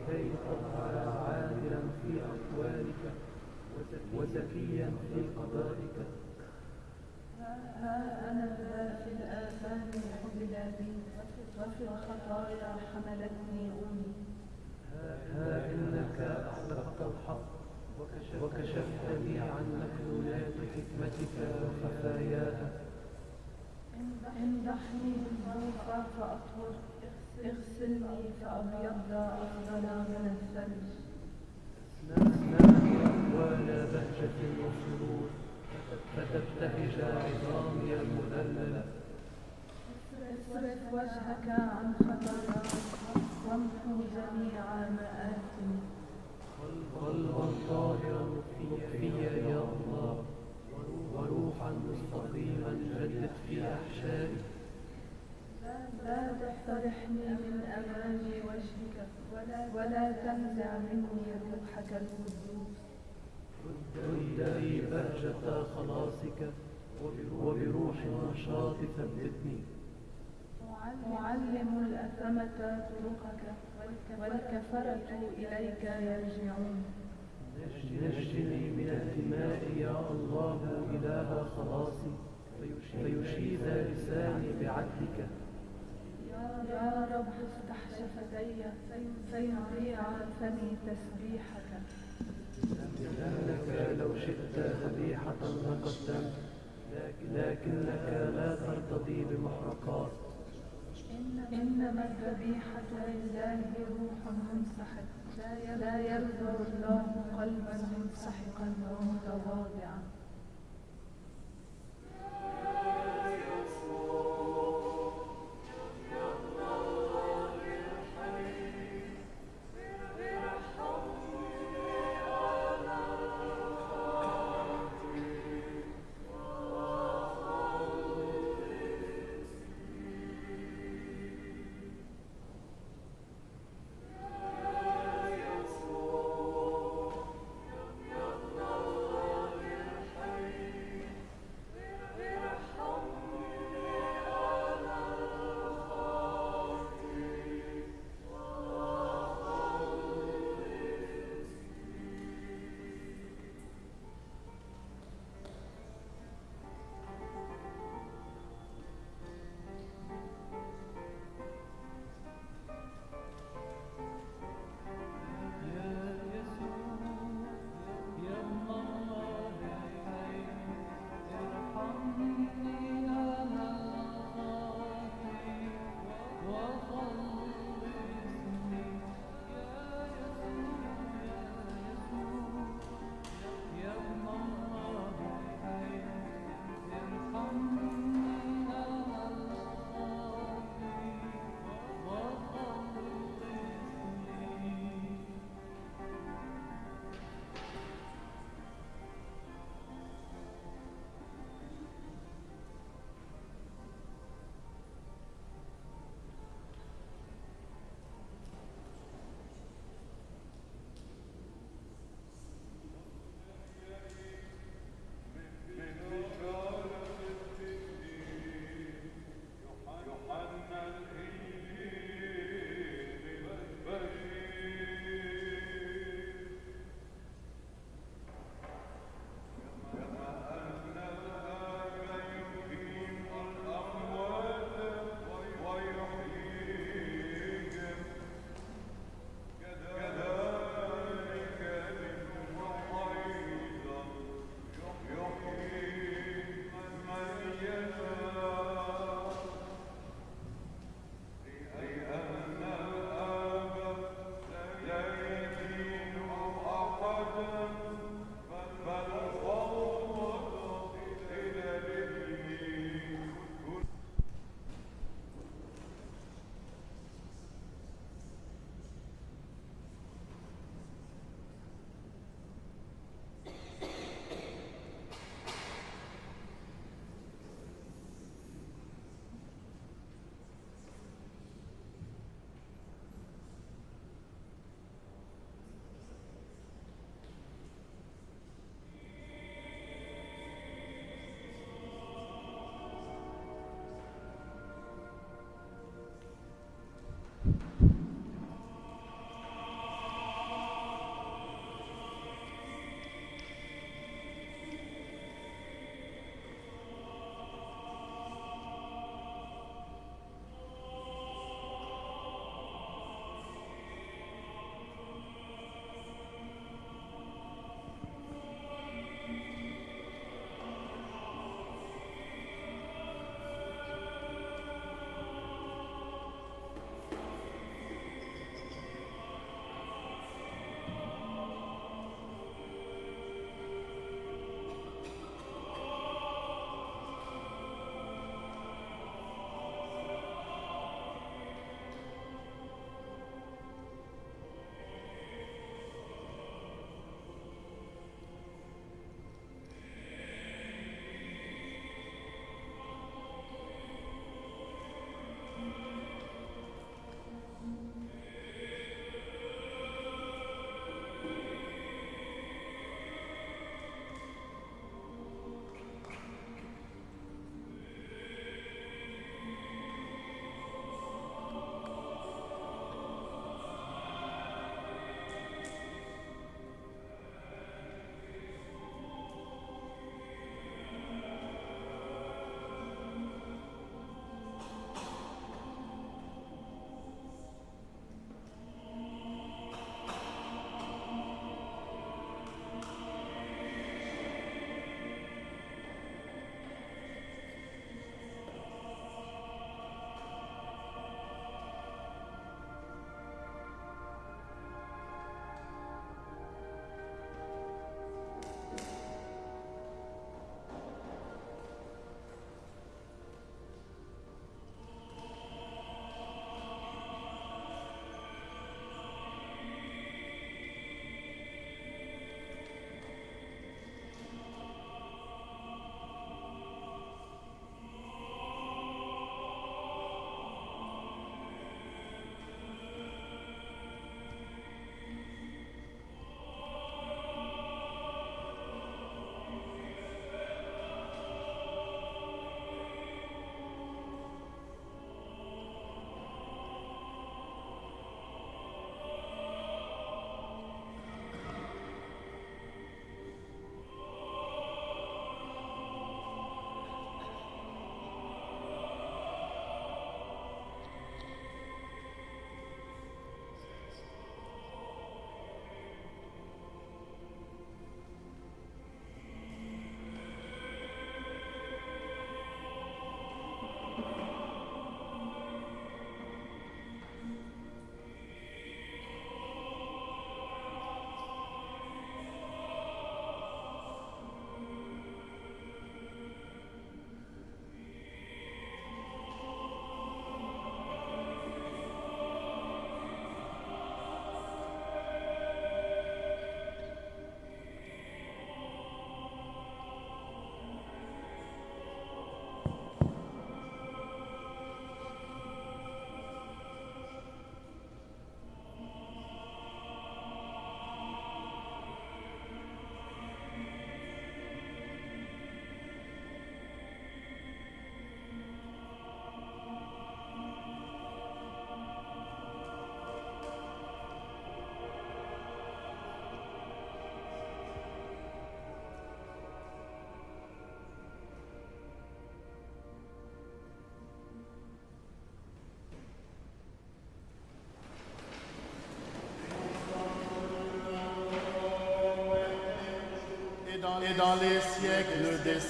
كي تظهر عادلا في أقوالك وزكيا في قضائك. ها أنا ذا في الآثام حبل بي وفي الخطايا حملتني أمي. ها إنك أحببت الحق وكشفت لي عن مكنونات حكمتك وخفاياها. امدحني بالضوء فأطهر، اغسلني فأبيض أفضل من الثلج. اسمعني أقوال بهجة وسرور فتبتهج عظامي المذللة. اصرف وجهك عن خطاياي وامحو جميع مآثمي. قلبا طاهرا في يا الله وروحا مستقيما جدد في أحشائي. لا تحترحني من أمام وجهك ولا تنزع مني روحك القدوس. رد لي بهجة خلاصك وبروح النشاط ثبتني. معلم الأثمة طرقك والكفرة إليك يرجعون. نجني من الدماء يا الله إله خلاصي فيشيد لساني بعدلك. يا رب افتح شفتي فيضيع فمي تسبيحك. لأنك لو شئت ذبيحة لقدمت لكنك لا ترتضي بمحرقات. إنما الذبيحة لله روح منسحق، لا يرضى الله قلبا منسحقا ومتواضعا.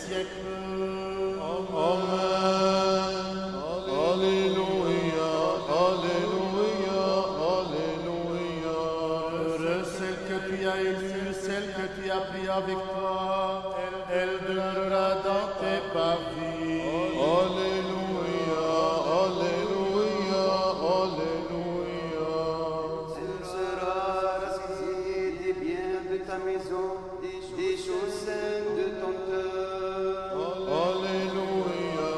siècles. Amen. Alléluia, Alléluia, Alléluia. Heureux celle que tu as élue, celle que tu as pris avec toi, elle demeurera dans tes parvis. Alléluia, Alléluia, Alléluia. Elle sera rassasiée des biens de ta maison, des choses saintes de ton cœur. Alléluia,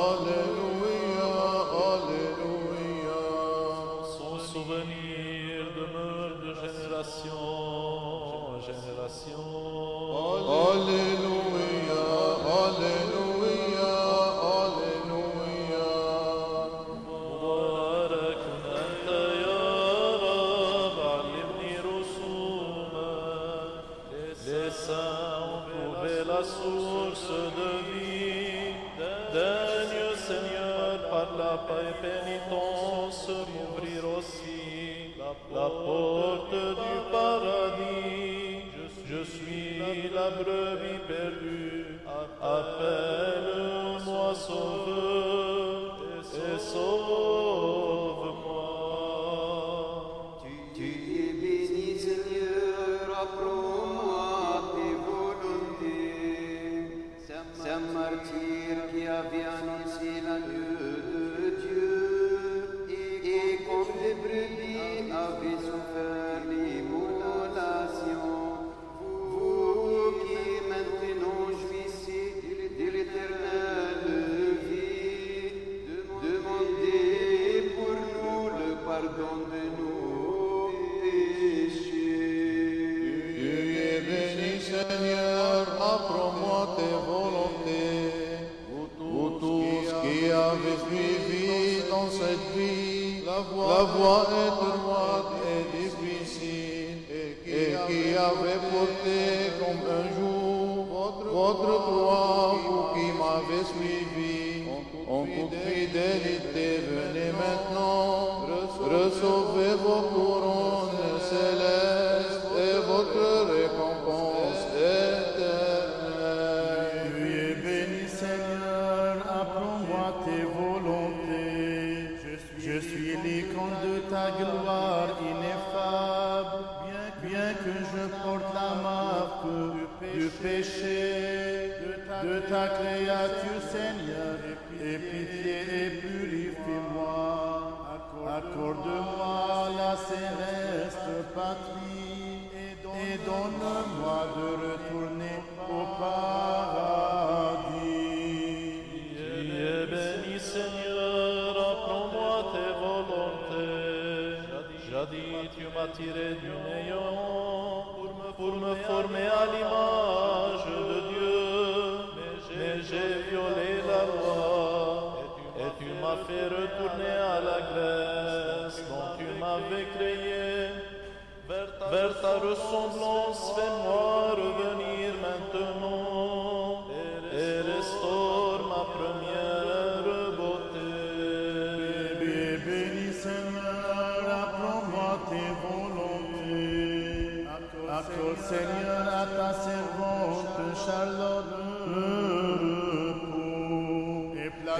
Alléluia, Alléluia. Son souvenir demeure de génération en génération. Alléluia, Alléluia, Alléluia. مبارك أنت يا رب علمني رسومك. Les saints ont trouvé la source de vie. Daigne, Seigneur, par la pénitence, m'ouvrir aussi la porte du paradis. Je suis la brebis perdue. Appelle-moi sauveur et sauve-moi. Tu es béni, Seigneur, apprends-moi tes volontés. Saint martyr qui avait annoncé l'agneau de Dieu, et comme les brebis avait souffert l'immolation, vous qui maintenant jouissez de l'éternelle vie, demandez pour nous le pardon de nos péchés. Tu es béni, Seigneur, apprends-moi tes volontés. Vous tous qui avez suivi dans cette vie la voie étroite et difficile, et qui avez porté comme un jour votre croix, vous qui m'avez suivi, en toute fidélité, venez maintenant, recevez vos couronnes célestes et votre récompense éternelle. Tu es béni, Seigneur, apprends-moi tes volontés. Je suis l'icône de ta gloire ineffable, bien que je porte la marque du péché de ta créature, Seigneur. Aie pitié et purifie-moi. Accorde-moi la céleste patrie et donne-moi de retourner au paradis. Tu es béni, Seigneur, apprends-moi tes volontés. Jadis, tu m'as tiré du néant pour me former à l'image de Dieu. Mais j'ai violé la loi et tu m'as fait retourner à la Grèce dont tu m'avais créé. Vers ta ressemblance, fais-moi revenir maintenant et restaure ma première beauté. Béni Seigneur, apprends-moi tes volontés. Accorde Seigneur à ta servante Charlotte le repos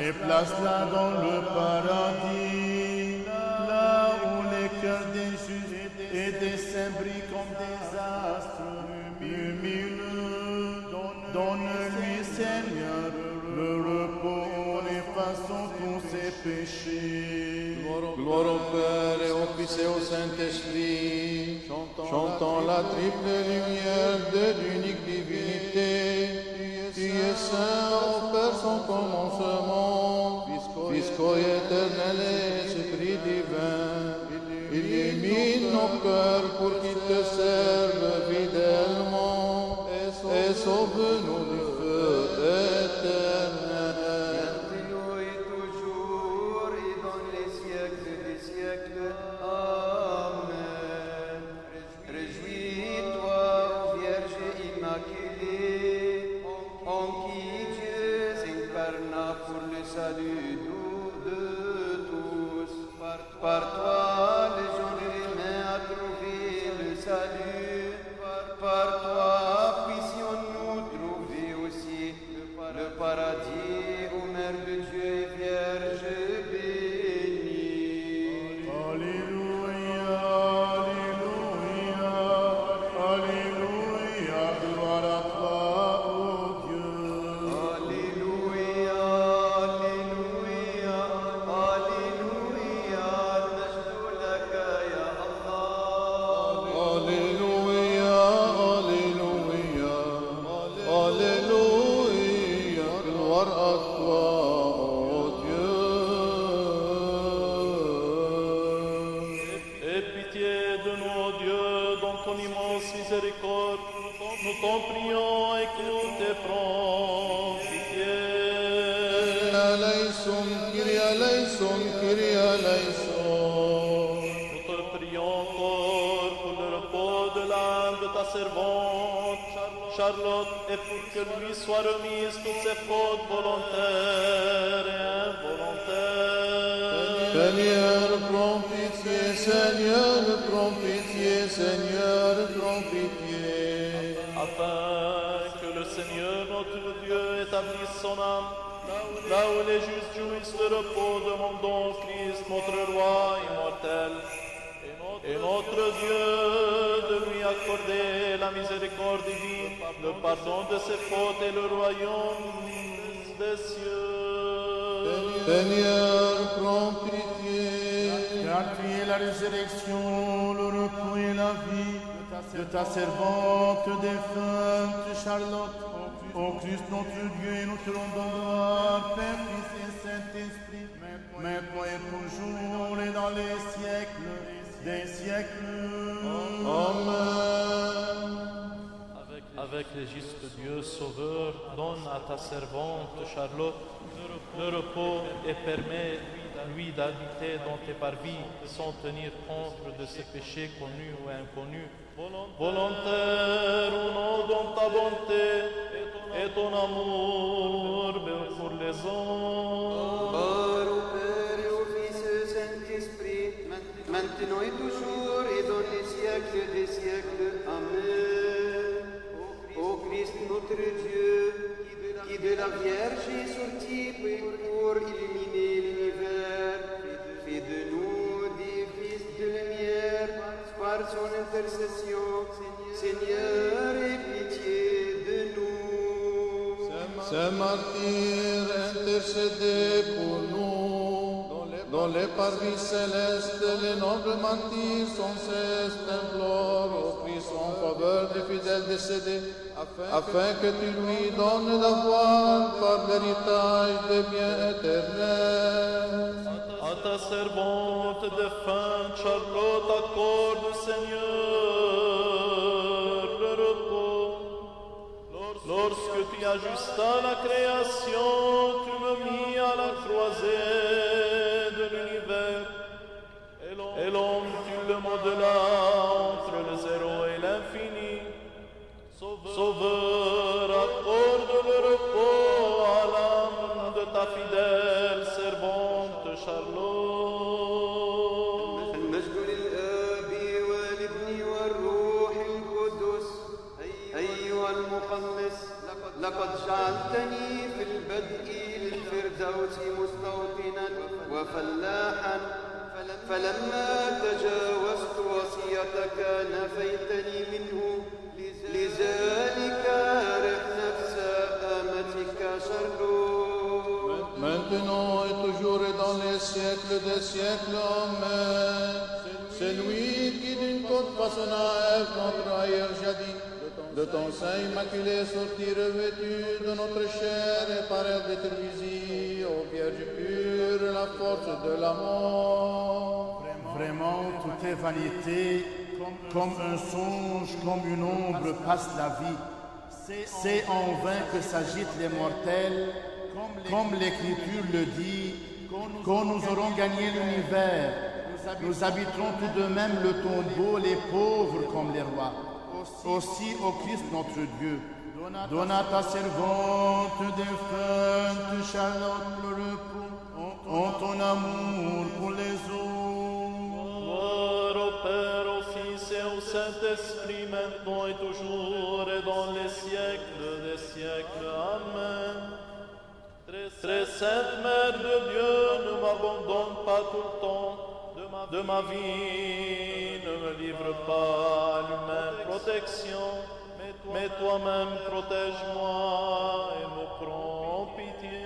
et place-la dans le paradis, là où les cœurs des justes et des saints brillent comme des astres lumineux. Donne-lui Seigneur le repos en effaçant tous ses péchés. Gloire au Père et au Fils et au Saint-Esprit, chantons la triple lumière de l'unique divinité. Tu es saint, ô Père sans commencement, Fils co-éternel et Esprit divin. Illumine nos cœurs pour qu'ils te servent fidèlement et sauve-nous du feu éternel. Maintenant et toujours et dans les siècles des siècles. Amen. Réjouis-toi, ô Vierge immaculée, en qui Dieu s'incarna pour le salut de tous. Par toi, le genre humain a trouvé le salut. Par toi, puissions-nous trouver aussi Aide-nous, ô Dieu, dans ton immense miséricorde. Nous t'en prions, écoute et prends pitié. Kyrie eleison, Kyrie eleison. Nous te prions encore pour le repos de l'âme de ta servante, Charlotte, et pour que lui soient remises toutes ses fautes volontaires et involontaires. Seigneur, prends pitié, Seigneur, prends pitié, Seigneur, prends pitié. Afin que le Seigneur notre Dieu établisse son âme, là où les justes jouissent le repos de mon don Christ, notre roi immortel, et notre Dieu de lui accorder la miséricorde divine, le pardon de ses fautes et le royaume des cieux. Seigneur, prends pitié. Car tu es la résurrection, le repos et la vie de ta servante défunte Charlotte. Ô Christ notre Dieu, et nous te rendons gloire, Père, Fils et Saint-Esprit, maintenant et toujours et dans les siècles des siècles. Amen. Avec les justes Dieu Sauveur, donne à ta servante Charlotte le repos et permets-lui d'habiter dans tes parvis sans tenir compte de ses péchés connus ou inconnus, volontaires ou non, dans ta bonté et ton amour pour les hommes. Gloire au Père et au Fils et au Saint-Esprit, maintenant et toujours et dans les siècles des siècles. Amen. Ô Christ notre Dieu, qui de la Vierge est sorti pour illuminer l'univers, fais de nous des fils de lumière par son intercession. Seigneur, aie pitié de nous. Saint Martyr, intercédez pour nous. Dans les parvis célestes, les nobles martyrs sans cesse t'implorent au Christ en faveur des fidèles décédés, afin que tu lui donnes d'avoir par l'héritage des biens éternels. À ta servante défunte Charlotte, accorde, Seigneur, le repos. Lorsque tu ajustas la création, tu me mis à la croisée de l'univers. Et l'homme, tu le modelas entre le zéro et l'infini. Sauveur, accorde le repos à l'âme de ta fidèle servante Charlotte. المجد للآب والابن والروح القدس. أيها المخلص، لقد جعلتني في البدء للفردوس مستوطنا وفلاحا، فلما تجاوزت وصيتك نفيتني منه، لذلك أرح نفس أمتك شرلوت. Maintenant et toujours et dans les siècles des siècles, Amen. C'est lui qui d'une côte façonna Ève, notre aïeul jadis, de ton sein immaculé sortit revêtu de notre chair et par elle détruisit, ô Vierge pure, la force de la mort. Vraiment, tout est vanité, comme un songe, comme une ombre passe la vie. C'est en vain que s'agitent les mortels, comme l'Écriture le dit, quand nous aurons gagné l'univers, nous habiterons tout de même le tombeau, les pauvres comme les rois. Aussi, ô Christ notre Dieu, donne à ta servante défunte Charlotte le repos en ton amour pour les autres. Gloire au Père, au Fils et au Saint-Esprit, maintenant et toujours et dans les siècles des siècles. Amen. Très sainte Mère de Dieu, ne m'abandonne pas tout le temps de ma vie, ne me livre pas à l'humaine protection, mais toi-même protège-moi et me prends pitié.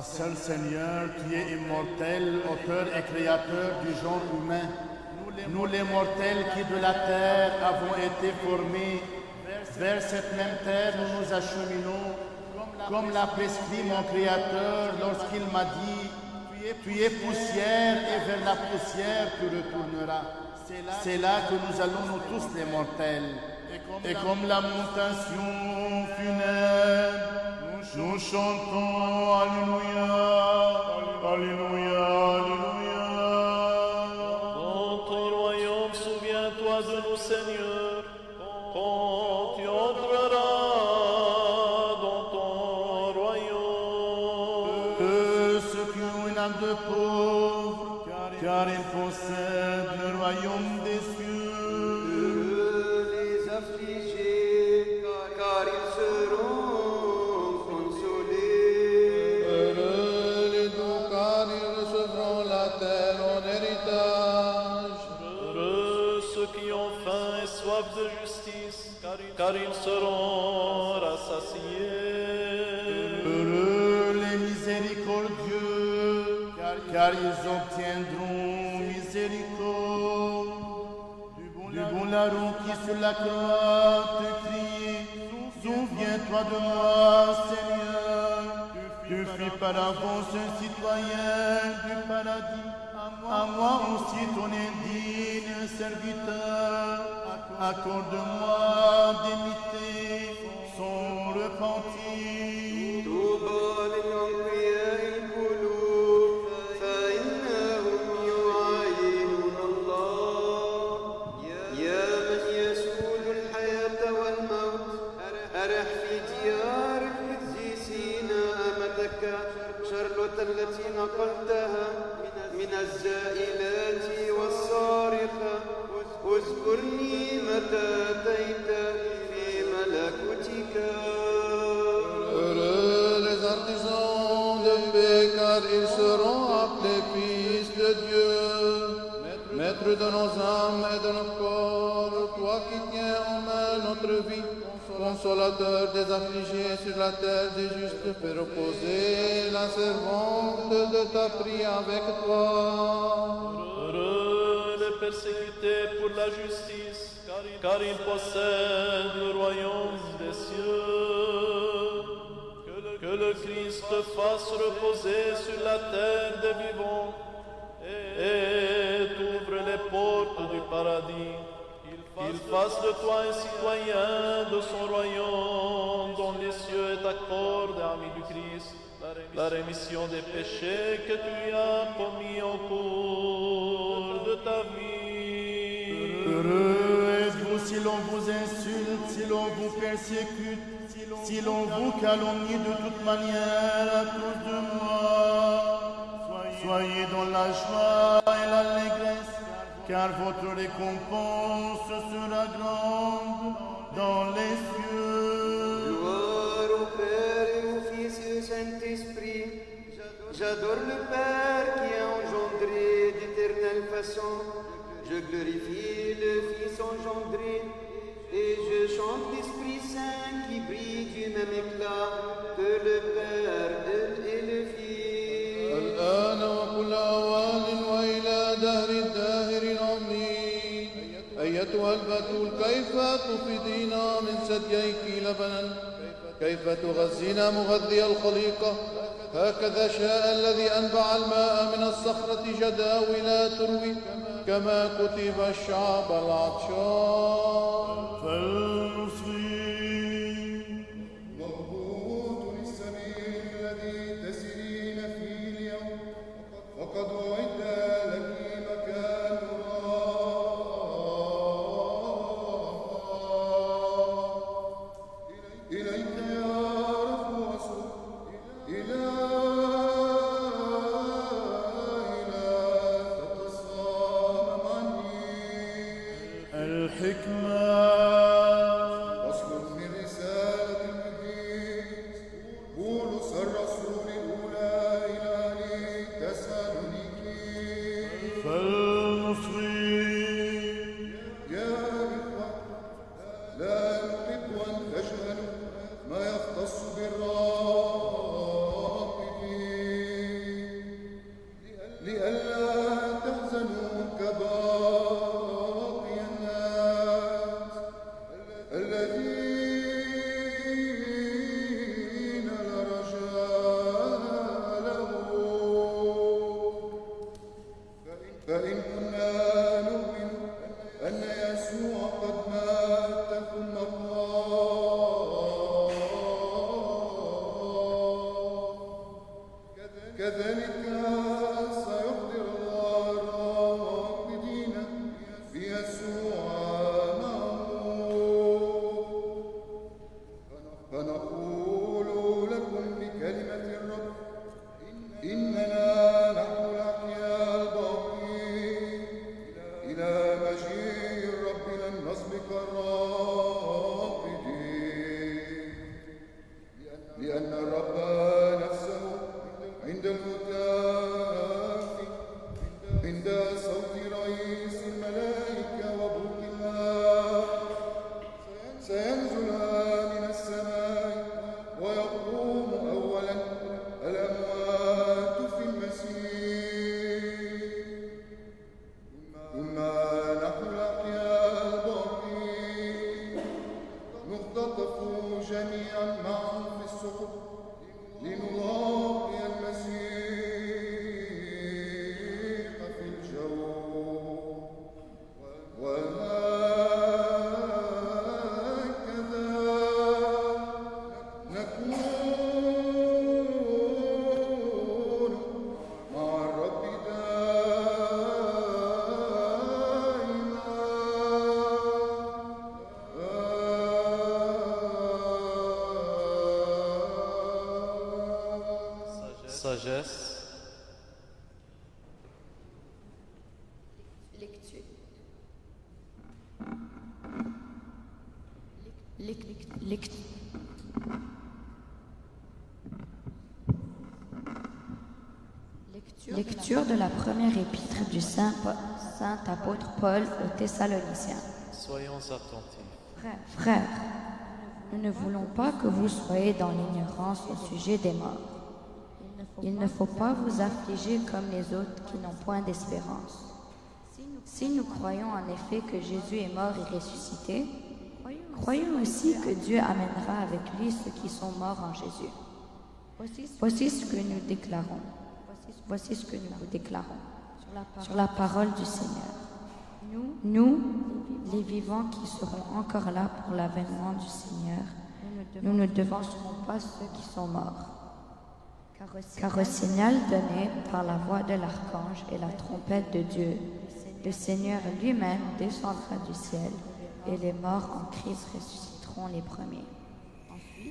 Seul Seigneur, tu es immortel, auteur et créateur du genre humain. Nous les mortels qui de la terre avons été formés, vers cette même terre nous nous acheminons, comme l'a prescrit mon Créateur lorsqu'il m'a dit, tu es poussière et vers la poussière tu retourneras. C'est là que nous allons nous tous les mortels. Et comme lamentation funèbre, nous chantons Alléluia, Alléluia, Alléluia. Dans ton royaume, souviens-toi de nous, Seigneur, quand tu entreras dans ton royaume. Ceux qui ont une âme de pauvre, car ils possèdent le royaume des cieux. Les affligés, car ils seront consolés. Heureux les doux, car ils recevront la terre en héritage. Heureux ceux qui ont faim et soif de justice, car ils seront rassasiés. Heureux les miséricordieux, car ils obtiendront miséricorde. Du bon larron qui sur la croix te crie, souviens-toi de moi, Seigneur. Tu fus par avance un citoyen du paradis, à moi aussi ton indigne serviteur. Accorde-moi d'imiter son repentir. طوبى للأنقياء القلوب فإنهم يعاينون الله. يا من يسود الحياة والموت أرح في ديار القديسين أمتك شرلة التي نقلتها من الزائلات والصارخة. اذكرني متى أتيت في ملكوتك. Heureux les artisans de paix, car ils seront appelés fils de Dieu. Maître de nos âmes et de nos corps, toi qui tiens en main notre vie, consolateur des affligés sur la terre des justes, fais reposer la servante de ta prière avec toi. Heureux les persécutés pour la justice, car ils possèdent le royaume des cieux. Que le Christ te fasse reposer sur la terre des vivants et t'ouvre les portes du paradis. Qu'il fasse de toi un citoyen de son royaume dont les cieux t'accordent, ami du Christ, la rémission des péchés que tu lui as commis au cours de ta vie. Heureux êtes-vous si l'on vous insulte, si l'on vous persécute, si l'on vous calomnie de toute manière à cause de moi. Soyez dans la joie et l'allégresse, car votre récompense sera grande dans les cieux. Gloire au Père et au Fils et au Saint-Esprit. J'adore le Père qui a engendré d'éternelle façon. Je glorifie le Fils engendré et je chante l'Esprit Saint qui brille du même éclat que le Père et le Fils. الآن وكل أوان وإلى دهر الداهر العظيم. أيتها البتول كيف تفيدين من ثدييك لبنا، كيف تغذين مغذي الخليقة. هكذا شاء الذي أنبع الماء من الصخرة جداول تروي، كما كتب الشعب العطشان. مضبوط السبيل الذي تسيرين فيه اليوم، وقد أعد لك مكان إليك يا رب وصل إلى فتصام عني الحكمة واصلك من رسالة القديس بولس الرسول الأولى إلى أهل تسالونيكي. فالمصري يا إخوة، لا نحب أن تجهلوا فنقول لكم بكلمة الرب إننا نحن الأحياء الباقين إلى مجيء الرب لن نسبق الراقدين لأن الرب نفسه عند الهتاف عند صوت رئيس الملائكة وبوقها سينزل من السماء ويقوم أولا الأموات في المسيح ثم نحن الأحياء الباقين نختطف جميعا معا في السحب لنلاقي المسيح في الجو وهكذا نكون مع الرب دائما. Sagesse. Lecture. Lecture de la première épître du saint apôtre Paul aux Thessaloniciens. Soyons attentifs. Frères, nous ne voulons pas que vous soyez dans l'ignorance au sujet des morts. Il ne faut pas vous affliger comme les autres qui n'ont point d'espérance. Si nous croyons en effet que Jésus est mort et ressuscité, croyons aussi que Dieu amènera avec lui ceux qui sont morts en Jésus. Voici ce que nous déclarons. Voici ce que nous vous déclarons sur la parole du Seigneur. Nous, les vivants qui serons encore là pour l'avènement du Seigneur, nous ne devancerons pas ceux qui sont morts. Car au signal donné par la voix de l'archange et la trompette de Dieu, le Seigneur lui-même descendra du ciel et les morts en Christ ressusciteront les premiers.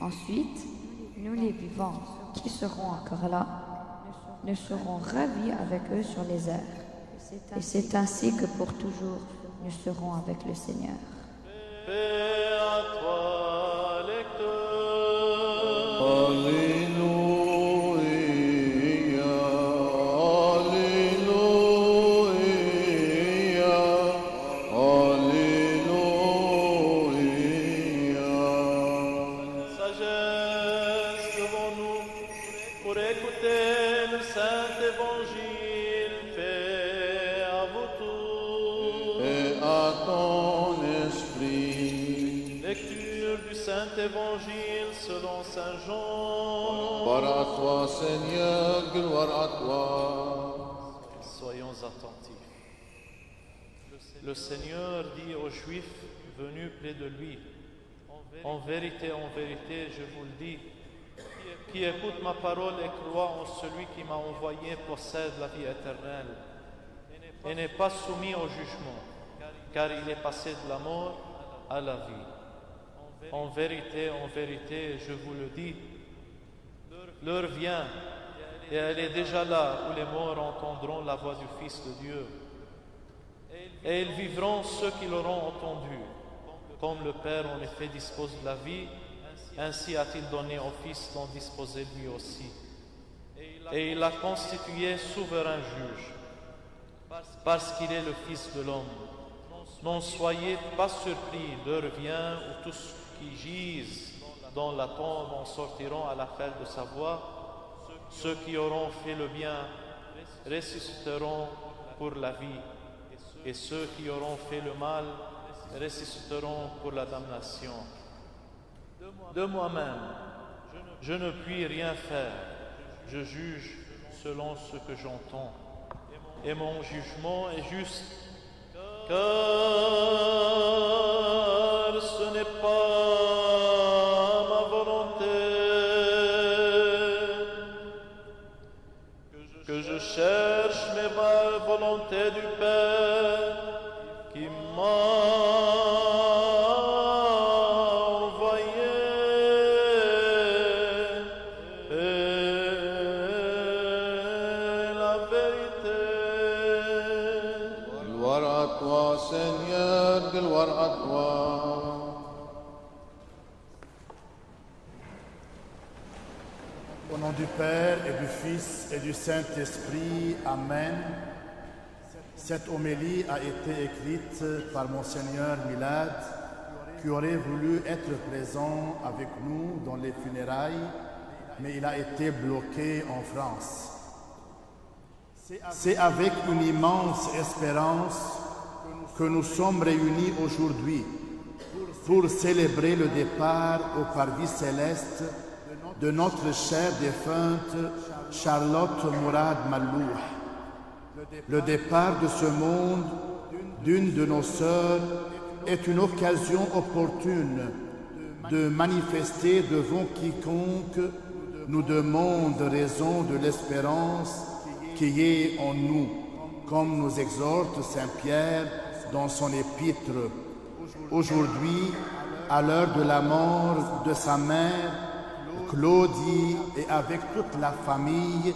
Ensuite, nous les vivants qui serons encore là, nous serons ravis avec eux sur les airs. Et c'est ainsi que pour toujours, nous serons avec le Seigneur. Paix à toi, lecteur. Alléluia, Alléluia, Alléluia. Sagesse devant nous pour écouter le Saint Évangile. Paix à vous tous. Et à ton esprit, Lecture du Saint Évangile selon Saint Jean. gloire à toi Seigneur, gloire à toi. Soyons attentifs. Le Seigneur dit aux Juifs venus près de lui, en vérité, je vous le dis, qui écoute ma parole et croit en celui qui m'a envoyé possède la vie éternelle et n'est pas soumis au jugement, car il est passé de la mort à la vie. En vérité, je vous le dis, l'heure vient, et elle est déjà là, où les morts entendront la voix du Fils de Dieu. Et ils vivront ceux qui l'auront entendu. Comme le Père en effet dispose de la vie, ainsi a-t-il donné au Fils d'en disposer lui aussi. Et il l'a constitué souverain juge, parce qu'il est le Fils de l'homme. N'en soyez pas surpris, l'heure vient où tous qui gisent dans la tombe en sortiront à l'appel de sa voix. Ceux qui auront fait le bien ressusciteront pour la vie, et ceux qui auront fait le mal ressusciteront pour la damnation. De moi-même, je ne puis rien faire. Je juge selon ce que j'entends, et mon jugement est juste, car ce n'est pas ma volonté que je cherche, mais ma volonté du Père qui m'a envoyé. gloire à toi. Au nom du Père et du Fils et du Saint-Esprit, Amen. Cette homélie a été écrite par Monseigneur Milad, qui aurait voulu être présent avec nous dans les funérailles, mais il a été bloqué en France. C'est avec une immense espérance que nous sommes réunis aujourd'hui pour célébrer le départ au paradis céleste de notre chère défunte Charlotte Mourad Mallouh. Le départ de ce monde d'une de nos sœurs est une occasion opportune de manifester devant quiconque nous demande raison de l'espérance qui est en nous, comme nous exhorte Saint Pierre dans son épître. Aujourd'hui, à l'heure de la mort de sa mère, Claudie, et avec toute la famille,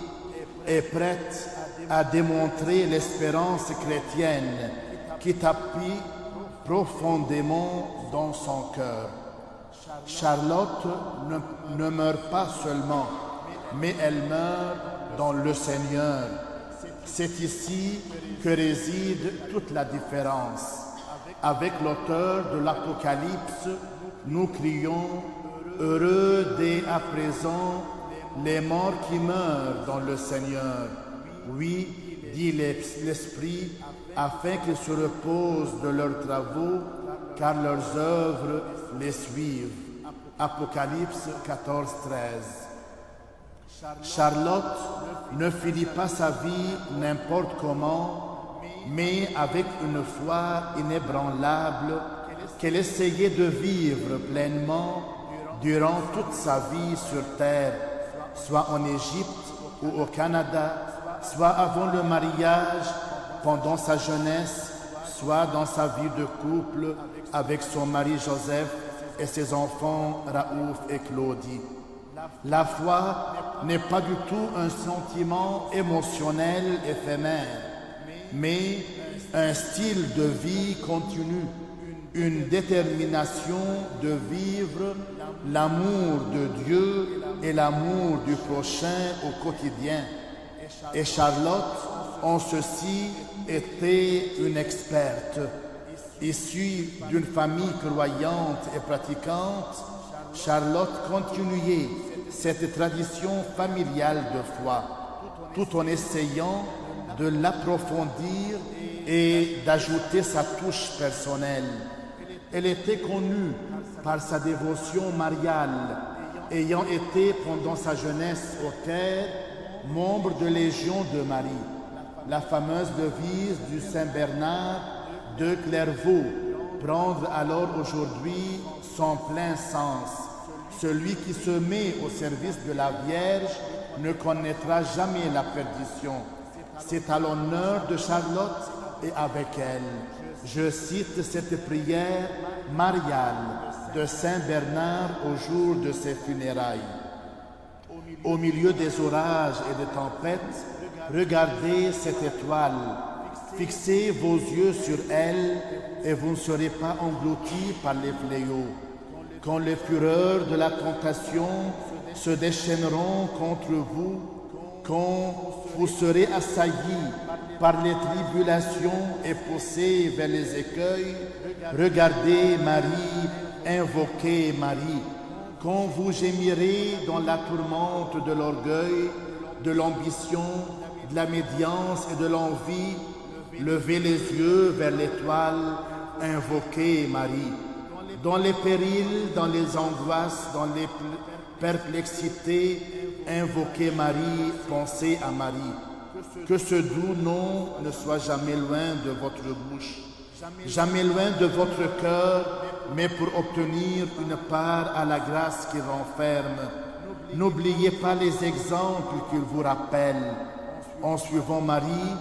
est prête à démontrer l'espérance chrétienne qui tapit profondément dans son cœur. Charlotte ne meurt pas seulement, mais elle meurt dans le Seigneur. C'est ici que réside toute la différence. Avec l'auteur de l'Apocalypse, nous crions « Heureux dès à présent les morts qui meurent dans le Seigneur. » Oui, dit l'Esprit, afin qu'ils se reposent de leurs travaux, car leurs œuvres les suivent. Apocalypse 14, 13. Charlotte ne finit pas sa vie n'importe comment, mais avec une foi inébranlable qu'elle essayait de vivre pleinement durant toute sa vie sur terre, soit en Égypte ou au Canada, soit avant le mariage, pendant sa jeunesse, soit dans sa vie de couple avec son mari Joseph et ses enfants Raouf et Claudie. La foi n'est pas du tout un sentiment émotionnel éphémère, mais un style de vie continu, une détermination de vivre l'amour de Dieu et l'amour du prochain au quotidien. Et Charlotte, en ceci, était une experte. Issue d'une famille croyante et pratiquante, Charlotte continuait cette tradition familiale de foi, tout en essayant de l'approfondir et d'ajouter sa touche personnelle. Elle était connue par sa dévotion mariale, ayant été pendant sa jeunesse au Caire membre de Légion de Marie, la fameuse devise du Saint Bernard de Clairvaux, prendre alors aujourd'hui son plein sens. Celui qui se met au service de la Vierge ne connaîtra jamais la perdition. C'est à l'honneur de Charlotte et avec elle. Je cite cette prière mariale de Saint Bernard au jour de ses funérailles. Au milieu des orages et des tempêtes, regardez cette étoile. Fixez vos yeux sur elle et vous ne serez pas engloutis par les fléaux. Quand les fureurs de la tentation se déchaîneront contre vous, quand vous serez assaillis par les tribulations et poussés vers les écueils, regardez Marie, invoquez Marie. Quand vous gémirez dans la tourmente de l'orgueil, de l'ambition, de la médiance et de l'envie, levez les yeux vers l'étoile, invoquez Marie. Dans les périls, dans les angoisses, dans les perplexités, invoquez Marie, pensez à Marie. Que ce doux nom ne soit jamais loin de votre bouche, jamais loin de votre cœur, mais pour obtenir une part à la grâce qu'il renferme. N'oubliez pas les exemples qu'il vous rappelle. En suivant Marie,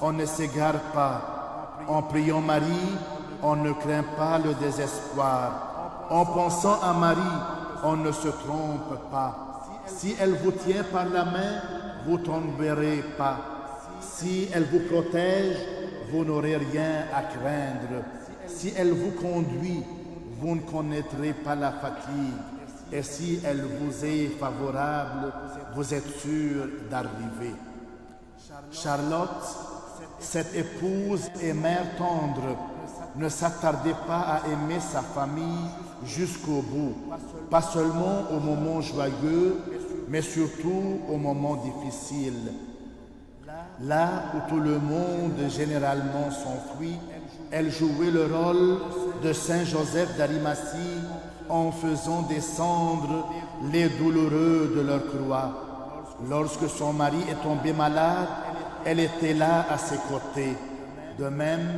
on ne s'égare pas. En priant Marie, on ne craint pas le désespoir. En pensant à Marie, on ne se trompe pas. Si elle vous tient par la main, vous ne tomberez pas. Si elle vous protège, vous n'aurez rien à craindre. Si elle vous conduit, vous ne connaîtrez pas la fatigue. Et si elle vous est favorable, vous êtes sûr d'arriver. Charlotte, cette épouse et mère tendre, ne s'attardait pas à aimer sa famille jusqu'au bout, pas seulement au moment joyeux, mais surtout au moment difficile. Là où tout le monde généralement s'enfuit, elle jouait le rôle de Saint Joseph d'Arimathie en faisant descendre les douloureux de leur croix. Lorsque son mari est tombé malade, elle était là à ses côtés. De même,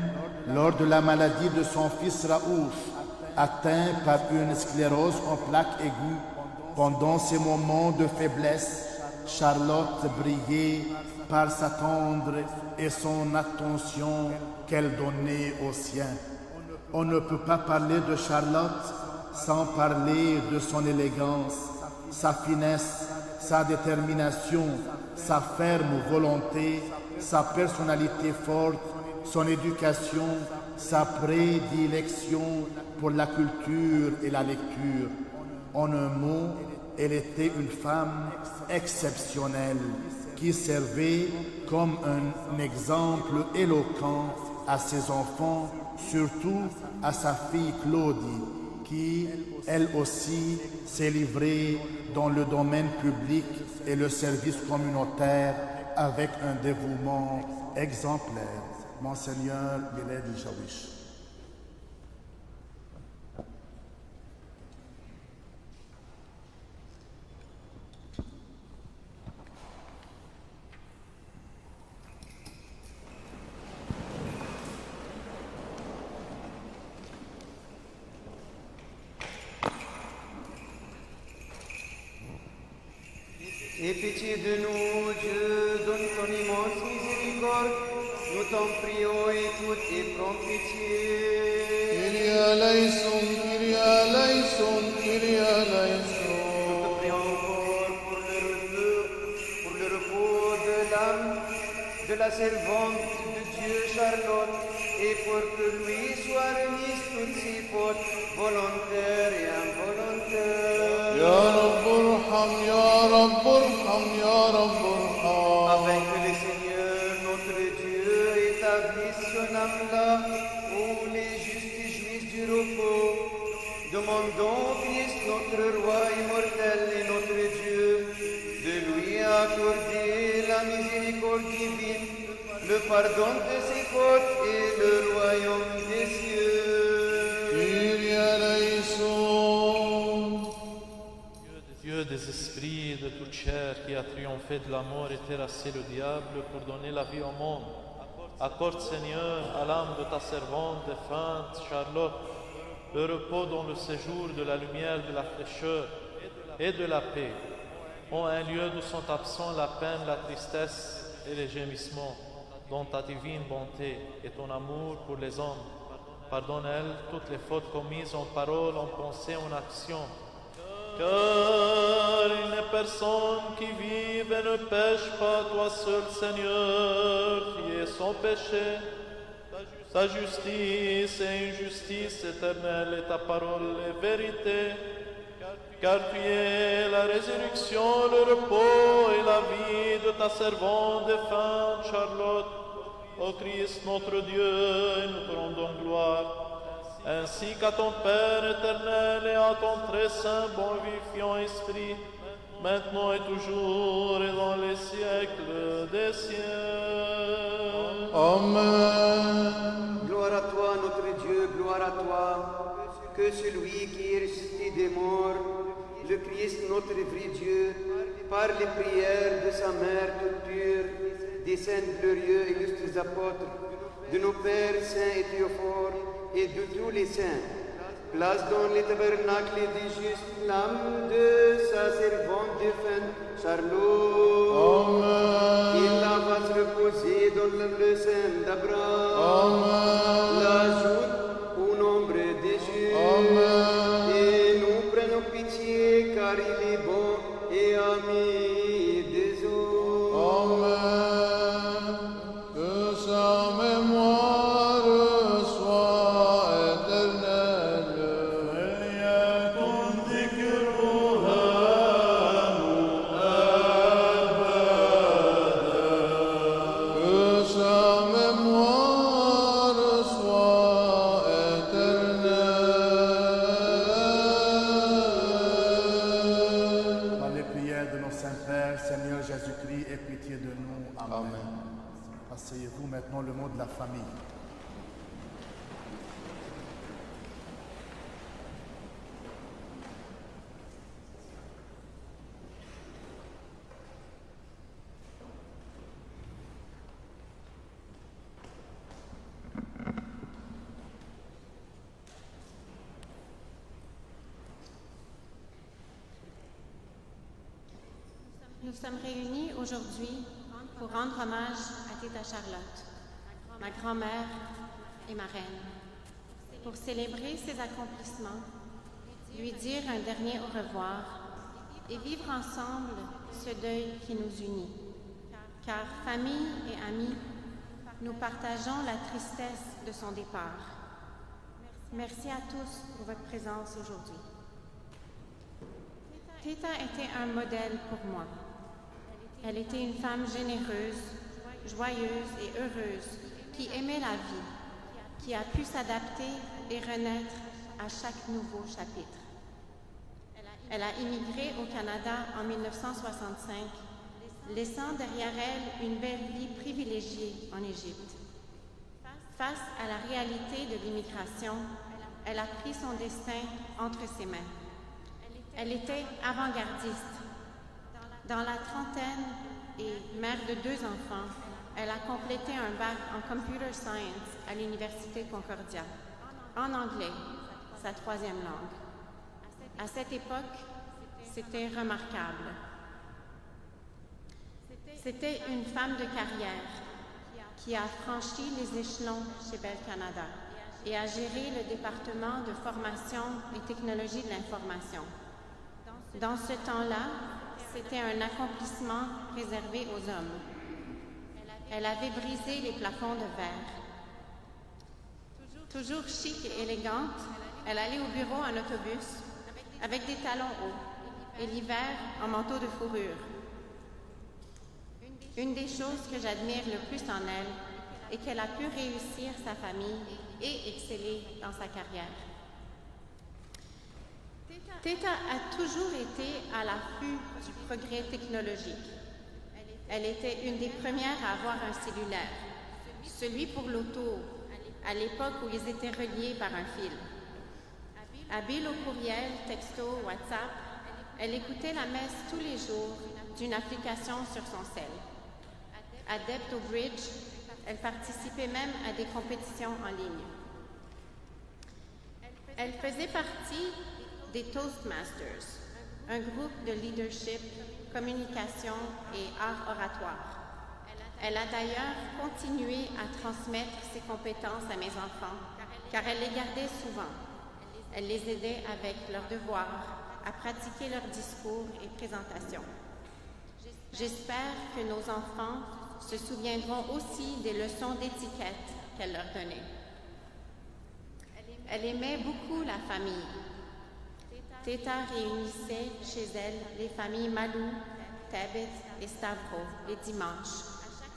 lors de la maladie de son fils Raouf, atteint par une sclérose en plaques aiguës, pendant ces moments de faiblesse, Charlotte brillait par sa tendre et son attention qu'elle donnait aux siens. On ne peut pas parler de Charlotte sans parler de son élégance, sa finesse, sa détermination, sa ferme volonté, sa personnalité forte, son éducation, sa prédilection pour la culture et la lecture. En un mot, elle était une femme exceptionnelle qui servait comme un exemple éloquent à ses enfants, surtout à sa fille Claudie, qui, elle aussi, s'est livrée dans le domaine public et le service communautaire avec un dévouement exemplaire. Monseigneur Bilal Jawish. Aie pitié de nous, Dieu, donne ton immense miséricorde. Nous t'en prions, écoute et prends pitié. Kyrie eleison, Kyrie eleison, Kyrie eleison. Nous te prions encore pour le repos de l'âme de la servante de Dieu Charlotte, et pour que lui soit remise toutes ses fautes volontaires et involontaires. Ya Rabb irham, Ya Rabb irham, Ya Rabb irham. Afin que le Seigneur, notre Dieu, établisse son âme là où les justes jouissent du repos. Demandons au Christ, notre roi immortel et notre Dieu, de lui accorder la miséricorde divine, le pardon de ses fautes et le royaume des cieux. Kyrie eleison. Dieu des esprits et de toute chair qui a triomphé de la mort et terrassé le diable pour donner la vie au monde, accorde Seigneur à l'âme de ta servante défunte Charlotte le repos dans le séjour de la lumière, de la fraîcheur et de la paix, en un lieu d'où sont absents la peine, la tristesse et les gémissements, dans ta divine bonté et ton amour pour les hommes. Pardonne-elle toutes les fautes commises en parole, en pensée, en action. Car il n'est personne qui vive et ne pêche pas, toi seul Seigneur, qui est sans péché. Ta justice est une justice éternelle et ta parole est vérité. Car tu es la résurrection, le repos et la vie de ta servante défunte Charlotte. Ô Christ notre Dieu, et nous te rendons gloire, ainsi qu'à ton Père éternel et à ton très saint, bon, vivifiant Esprit, maintenant et toujours et dans les siècles des siècles. Amen. Gloire à toi, notre Dieu, gloire à toi, que celui qui est ressuscité des morts, le Christ, notre vrai Dieu, par les prières de sa mère toute pure, des saints glorieux et illustres apôtres, de nos pères saints et théophores, et de tous les saints, place dans les tabernacles des justes l'âme de sa servante défunte, Charlotte. Amen. Qu'il la fasse reposer dans le sein d'Abraham. Amen. L'ajoute au nombre des justes. Amen. Et nous prenons pitié car il est bon et ami des hommes. Amen. Que sa mémoire soit Saint-Père, Seigneur Jésus-Christ, aie pitié de nous. Amen. Asseyez-vous maintenant, le mot de la famille. Nous sommes réunis aujourd'hui pour rendre hommage à Tita Charlotte, ma grand-mère et ma reine, pour célébrer ses accomplissements, lui dire un dernier au revoir et vivre ensemble ce deuil qui nous unit. Car famille et amis, nous partageons la tristesse de son départ. Merci à tous pour votre présence aujourd'hui. Tita était un modèle pour moi. Elle était une femme généreuse, joyeuse et heureuse, qui aimait la vie, qui a pu s'adapter et renaître à chaque nouveau chapitre. Elle a immigré au Canada en 1965, laissant derrière elle une belle vie privilégiée en Égypte. Face à la réalité de l'immigration, elle a pris son destin entre ses mains. Elle était avant-gardiste. Dans la trentaine et mère de 2 enfants, elle a complété un bac en Computer Science à l'Université Concordia, en anglais, sa 3e langue. À cette époque, c'était remarquable. C'était une femme de carrière qui a franchi les échelons chez Bell Canada et a géré le département de formation et technologie de l'information. Dans ce temps-là, c'était un accomplissement réservé aux hommes. Elle avait brisé les plafonds de verre. Toujours chic et élégante, elle allait au bureau en autobus avec des talons hauts et l'hiver en manteau de fourrure. Une des choses que j'admire le plus en elle est qu'elle a pu réussir sa famille et exceller dans sa carrière. Tita a toujours été à l'affût du progrès technologique. Elle était une des premières à avoir un cellulaire, celui pour l'auto, à l'époque où ils étaient reliés par un fil. Habile au courriel, texto, WhatsApp, elle écoutait la messe tous les jours d'une application sur son cell. Adepte au bridge, elle participait même à des compétitions en ligne. Elle faisait partie des Toastmasters, un groupe de leadership, communication et art oratoire. Elle a d'ailleurs continué à transmettre ses compétences à mes enfants, car elle les gardait souvent. Elle les aidait avec leurs devoirs, à pratiquer leurs discours et présentations. J'espère que nos enfants se souviendront aussi des leçons d'étiquette qu'elle leur donnait. Elle aimait beaucoup la famille. Tita réunissait chez elle les familles Malou, Tabit et Stavro les dimanches,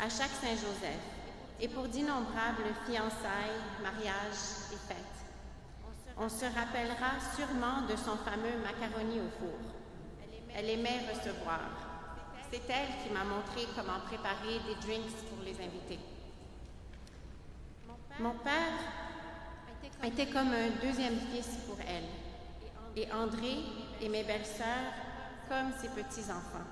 à chaque Saint-Joseph, et pour d'innombrables fiançailles, mariages et fêtes. On se rappellera sûrement de son fameux macaroni au four. Elle aimait recevoir. C'est elle qui m'a montré comment préparer des drinks pour les invités. Mon père était comme un 2e fils pour elle, et André et mes belles-sœurs comme ses petits-enfants.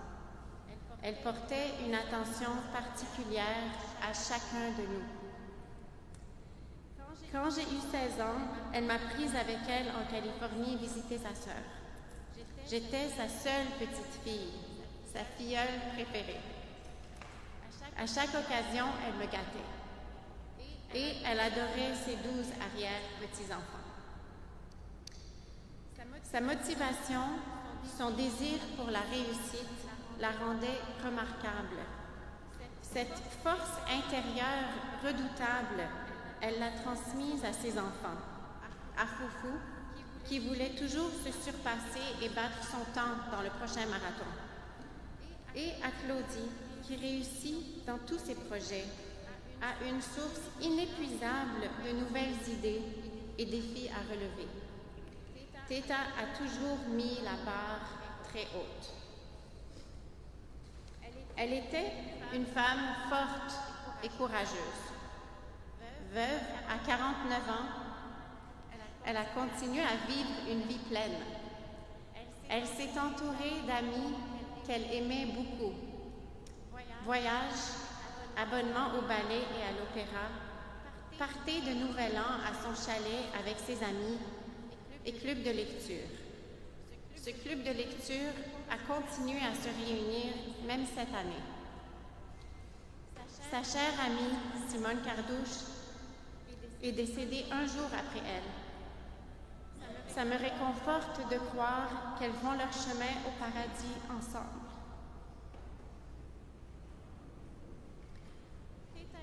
Elle portait une attention particulière à chacun de nous. Quand j'ai eu 16 ans, elle m'a prise avec elle en Californie visiter sa sœur. J'étais sa seule petite fille, sa filleule préférée. À chaque occasion, elle me gâtait. Et elle adorait ses 12 arrière-petits-enfants. Sa motivation, son désir pour la réussite la rendait remarquable. Cette force intérieure redoutable, elle l'a transmise à ses enfants, à Foufou, qui voulait toujours se surpasser et battre son temps dans le prochain marathon, et à Claudie, qui réussit dans tous ses projets, à une source inépuisable de nouvelles idées et défis à relever. Tita a toujours mis la barre très haute. Elle était une femme forte et courageuse. Veuve à 49 ans, elle a continué à vivre une vie pleine. Elle s'est entourée d'amis qu'elle aimait beaucoup. Voyages, abonnement au ballet et à l'opéra, partez de Nouvel An à son chalet avec ses amis et club de lecture. Ce club de lecture a continué à se réunir même cette année. Sa chère amie, Simone Cardouche, est décédée un jour après elle. Ça me réconforte de croire qu'elles font leur chemin au paradis ensemble.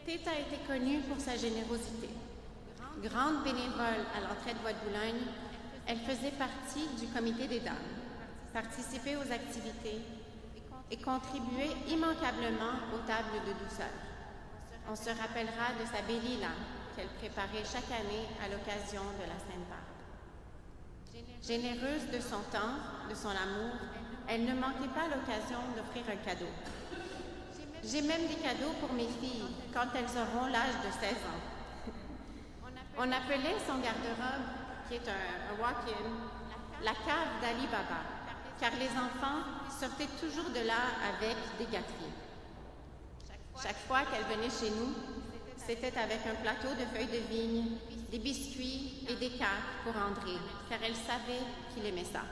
Tita était connue pour sa générosité. Grande bénévole à l'entraide Bois de Boulogne, elle faisait partie du comité des dames, participait aux activités et contribuait immanquablement aux tables de douceur. On se rappellera de sa Bélila qu'elle préparait chaque année à l'occasion de la Sainte-Barbe. Généreuse de son temps, de son amour, elle ne manquait pas l'occasion d'offrir un cadeau. J'ai même des cadeaux pour mes filles quand elles auront l'âge de 16 ans. On appelait son garde-robe, qui est un walk-in, la cave d'Ali Baba, car les enfants sortaient toujours de là avec des gâteries. Chaque fois qu'elle venait chez nous, c'était avec un plateau de feuilles de vigne, des biscuits et des cartes pour André, car elle savait qu'il aimait ça.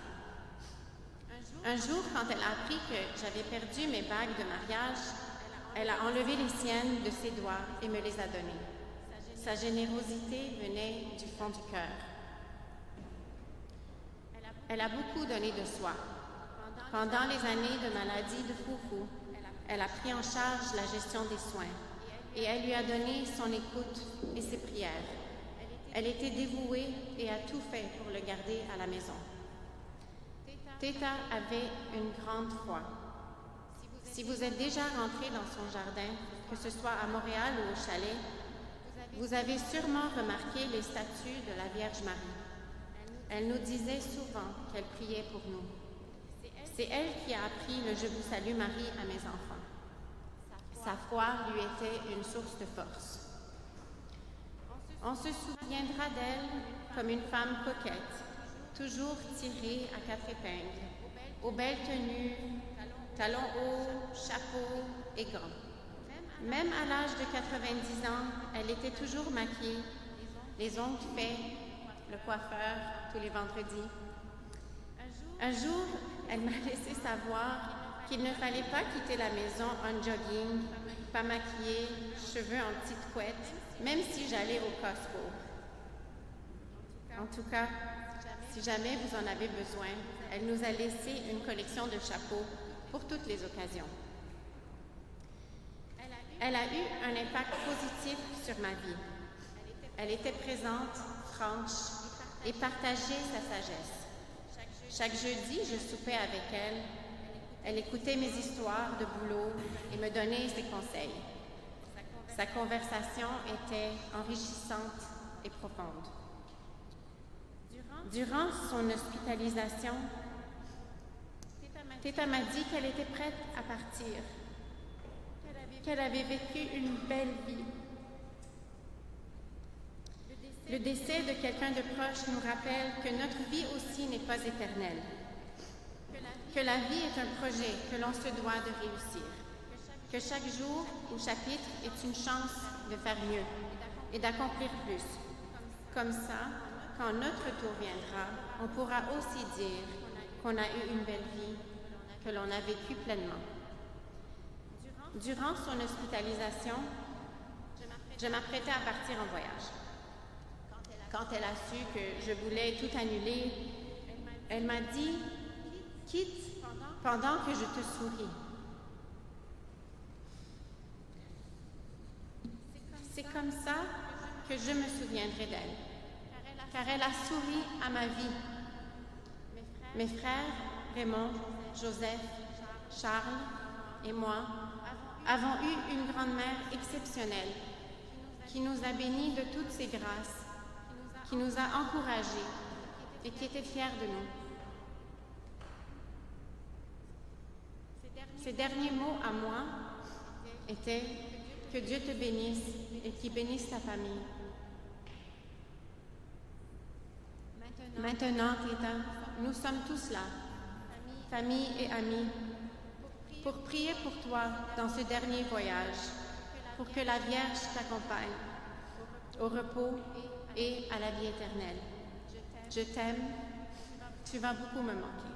Un jour, quand elle a appris que j'avais perdu mes bagues de mariage, elle a enlevé les siennes de ses doigts et me les a données. Sa générosité venait du fond du cœur. Elle a beaucoup donné de soi. Pendant les années de maladie de Foufou, elle a pris en charge la gestion des soins et elle lui a donné son écoute et ses prières. Elle était dévouée et a tout fait pour le garder à la maison. Teta avait une grande foi. Si vous êtes déjà rentré dans son jardin, que ce soit à Montréal ou au chalet, vous avez sûrement remarqué les statues de la Vierge Marie. Elle nous disait souvent qu'elle priait pour nous. C'est elle qui a appris le « Je vous salue Marie » à mes enfants. Sa foi lui était une source de force. On se souviendra d'elle comme une femme coquette, toujours tirée à 4 épingles, aux belles tenues, talons hauts, chapeau et gants. Même à l'âge de 90 ans, elle était toujours maquillée, les ongles faits, le coiffeur tous les vendredis. Un jour, elle m'a laissé savoir qu'il ne fallait pas quitter la maison en jogging, pas maquillée, cheveux en petite couette, même si j'allais au Costco. En tout cas, si jamais vous en avez besoin, elle nous a laissé une collection de chapeaux pour toutes les occasions. Elle a eu un impact positif sur ma vie. Elle était présente, franche et partageait sa sagesse. Chaque jeudi, je soupais avec elle. Elle écoutait mes histoires de boulot et me donnait ses conseils. Sa conversation était enrichissante et profonde. Durant son hospitalisation, Teta m'a dit qu'elle était prête à partir, qu'elle avait vécu une belle vie. Le décès de quelqu'un de proche nous rappelle que notre vie aussi n'est pas éternelle, que la vie est un projet que l'on se doit de réussir, que chaque jour ou chapitre est une chance de faire mieux et d'accomplir plus. Comme ça, quand notre tour viendra, on pourra aussi dire qu'on a eu une belle vie, que l'on a vécu pleinement. Durant son hospitalisation, je m'apprêtais à partir en voyage. Quand elle a su que je voulais tout annuler, elle m'a dit « Quitte pendant que je te souris ». C'est comme ça que je me souviendrai d'elle, car elle a souri à ma vie. Mes frères, Raymond, Joseph, Charles et moi avons eu une grand-mère exceptionnelle qui nous a bénis de toutes ses grâces, qui nous a encouragés et qui était fière de nous. Ces derniers mots à moi étaient que Dieu te bénisse et qu'il bénisse ta famille. Maintenant, Rita, nous sommes tous là, famille et amis, pour prier pour toi dans ce dernier voyage, pour que la Vierge t'accompagne au repos et à la vie éternelle. Je t'aime, tu vas beaucoup me manquer.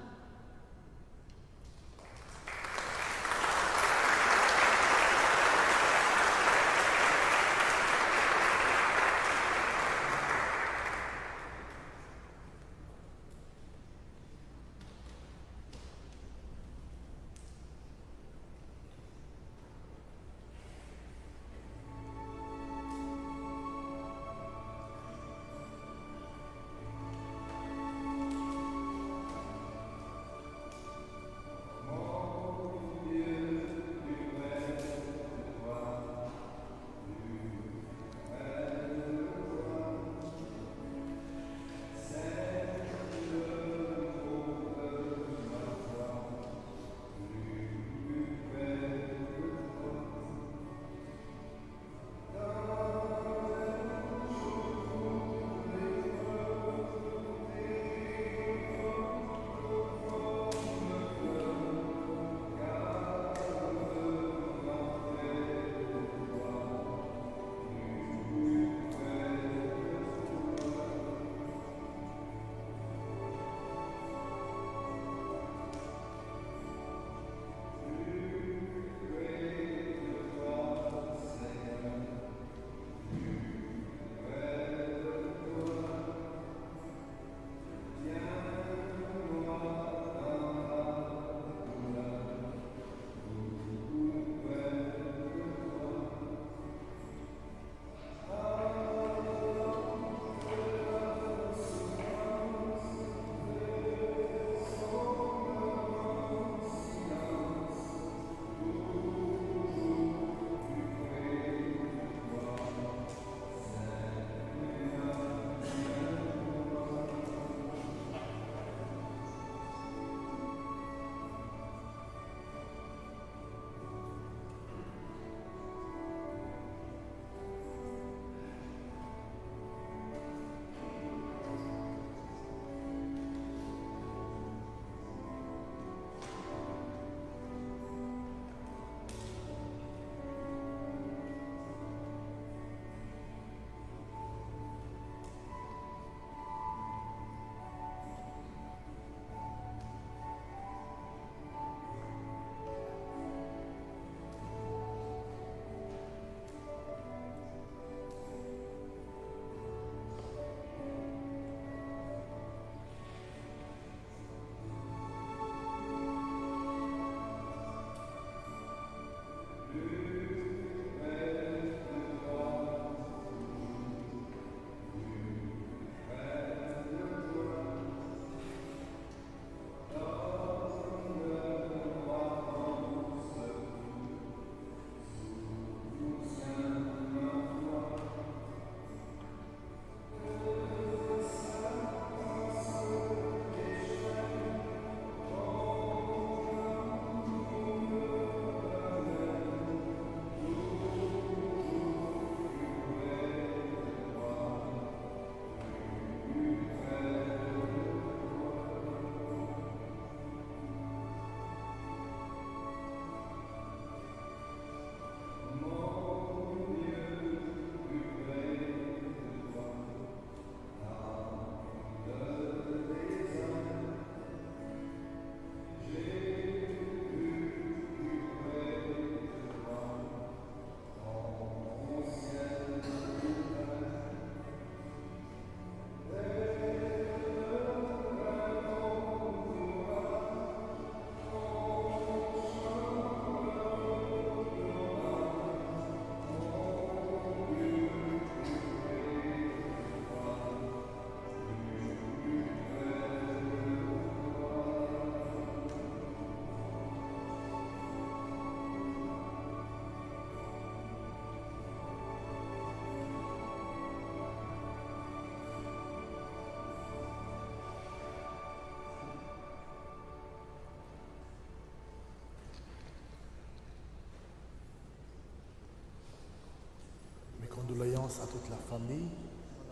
condoléances à toute la famille.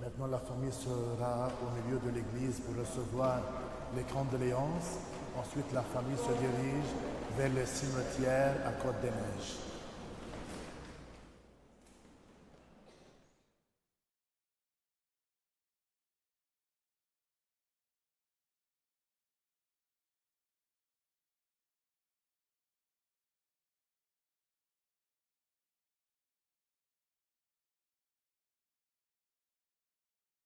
Maintenant, la famille sera au milieu de l'église pour recevoir les condoléances. Ensuite, la famille se dirige vers le cimetière à Côte-des-Neiges.